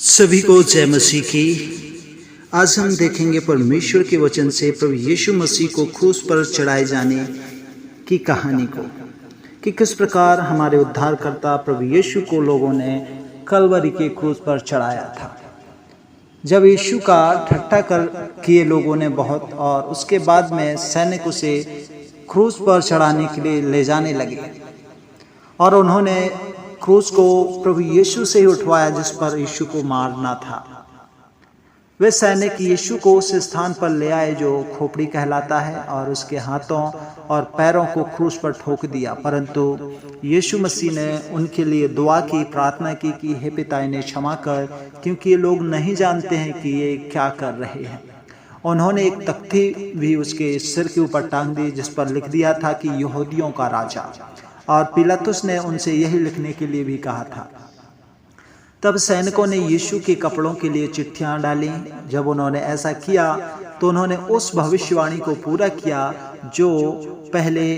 सभी को जय मसीह की। आज हम देखेंगे परमेश्वर के वचन से प्रभु यीशु मसीह को क्रूस पर चढ़ाए जाने की कहानी को, कि किस प्रकार हमारे उद्धारकर्ता प्रभु यीशु को लोगों ने कलवरी के क्रूस पर चढ़ाया था। जब यीशु का ठट्ठा किए लोगों ने बहुत, और उसके बाद में सैनिक उसे क्रूस पर चढ़ाने के लिए ले जाने लगे, और उन्होंने क्रूस को प्रभु यीशु से ही उठवाया जिस पर यीशु को मारना था। वे सैनिक यीशु को उस स्थान पर ले आए जो खोपड़ी कहलाता है, और उसके हाथों और पैरों को क्रूस पर ठोक दिया। परंतु यीशु मसीह ने उनके लिए दुआ की, प्रार्थना की कि हे पिता इन्हें क्षमा कर, क्योंकि ये लोग नहीं जानते हैं कि ये क्या कर रहे हैं। उन्होंने एक तख्ती भी उसके सिर के ऊपर टांग दी जिस पर लिख दिया था कि यहूदियों का राजा, और पिलातुस ने उनसे यही लिखने के लिए भी कहा था। तब सैनिकों ने यीशु के कपड़ों के लिए चिट्ठियां डाली। जब उन्होंने ऐसा किया तो उन्होंने उस भविष्यवाणी को पूरा किया जो पहले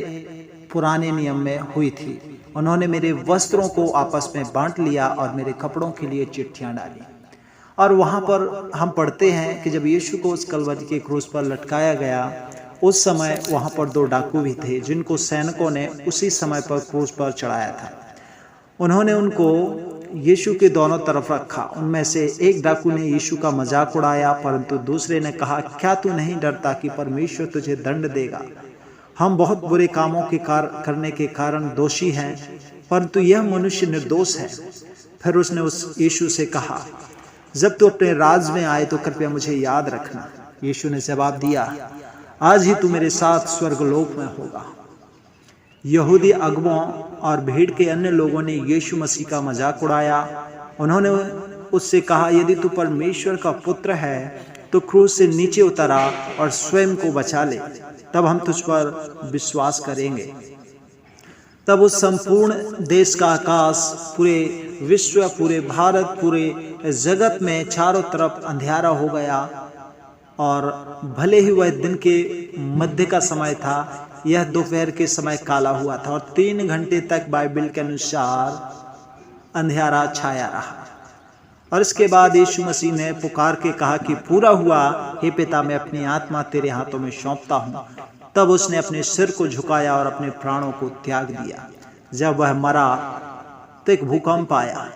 पुराने नियम में हुई थी। उन्होंने मेरे वस्त्रों को आपस में बांट लिया और मेरे कपड़ों के लिए चिट्ठियां डाली। और वहाँ पर हम पढ़ते हैं कि जब यीशु को उस कलवरी के क्रूस पर लटकाया गया, उस समय वहाँ पर 2 डाकू भी थे जिनको सैनिकों ने उसी समय पर क्रूस पर चढ़ाया था। उन्होंने उनको यीशु के दोनों तरफ रखा। उनमें से एक डाकू ने यीशु का मजाक उड़ाया, परंतु दूसरे ने कहा, क्या तू नहीं डरता कि परमेश्वर तुझे दंड देगा? हम बहुत बुरे कामों के करने के कारण दोषी हैं, परंतु यह मनुष्य निर्दोष है। फिर उसने उस यीशु से कहा, जब तू अपने राज में आए तो कृपया मुझे याद रखना। यीशु ने जवाब दिया, आज ही तू मेरे साथ स्वर्गलोक में होगा। यहूदी अगुओं और भीड़ के अन्य लोगों ने यीशु मसीह का मजाक उड़ाया। उन्होंने उससे कहा, यदि तू परमेश्वर का पुत्र है तो क्रूस से नीचे उतरा और स्वयं को बचा ले, तब हम तुझ पर विश्वास करेंगे। तब उस संपूर्ण देश का आकाश, पूरे विश्व, पूरे भारत, पूरे जगत में चारों तरफ अंधियारा हो गया। और भले ही वह दिन के मध्य का समय था, यह दोपहर के समय काला हुआ था, और 3 घंटे तक बाइबल के अनुसार अंधियारा छाया रहा। और इसके बाद यीशु मसीह ने पुकार के कहा कि पूरा हुआ, हे पिता मैं अपनी आत्मा तेरे हाथों में सौंपता हूँ। तब उसने अपने सिर को झुकाया और अपने प्राणों को त्याग दिया। जब वह मरा तो एक भूकंप आया।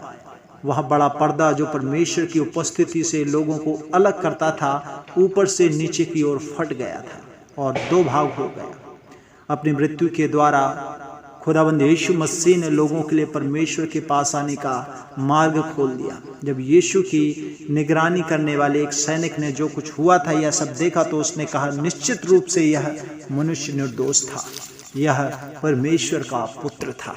वह बड़ा पर्दा जो परमेश्वर की उपस्थिति से लोगों को अलग करता था, ऊपर से नीचे की ओर फट गया था और 2 भाग हो गया। अपनी मृत्यु के द्वारा खुदाबंद यीशु मसीह ने लोगों के लिए परमेश्वर के पास आने का मार्ग खोल दिया। जब यीशु की निगरानी करने वाले एक सैनिक ने जो कुछ हुआ था यह सब देखा, तो उसने कहा, निश्चित रूप से यह मनुष्य निर्दोष था, यह परमेश्वर का पुत्र था।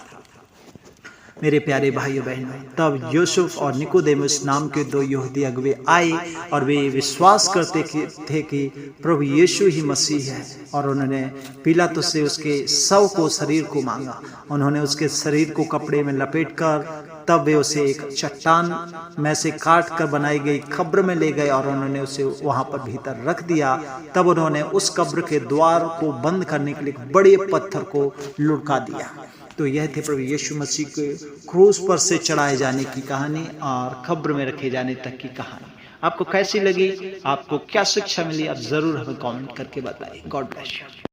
मेरे प्यारे भाइयों बहनों, तब यूसुफ और निकोदेमुस नाम के 2 यहूदी अगुवे आए, और वे विश्वास करते थे कि प्रभु यीशु ही मसीह है। और उन्होंने पिलातुस से उसके शव को, शरीर को मांगा। उन्होंने उसके शरीर को कपड़े में लपेटकर तब वे उसे एक चट्टान में से काट कर बनाई गई कब्र में ले गए, और उन्होंने उसे वहां पर भीतर रख दिया। तब उन्होंने उस कब्र के द्वार को बंद करने के लिए बड़े पत्थर को लुढ़का दिया। तो यह थे प्रभु यीशु मसीह के क्रूस पर से चढ़ाए जाने की कहानी और कब्र में रखे जाने तक की कहानी। आपको कैसी लगी? आपको क्या शिक्षा मिली? आप जरूर हमें कमेंट करके बताइए। God bless you.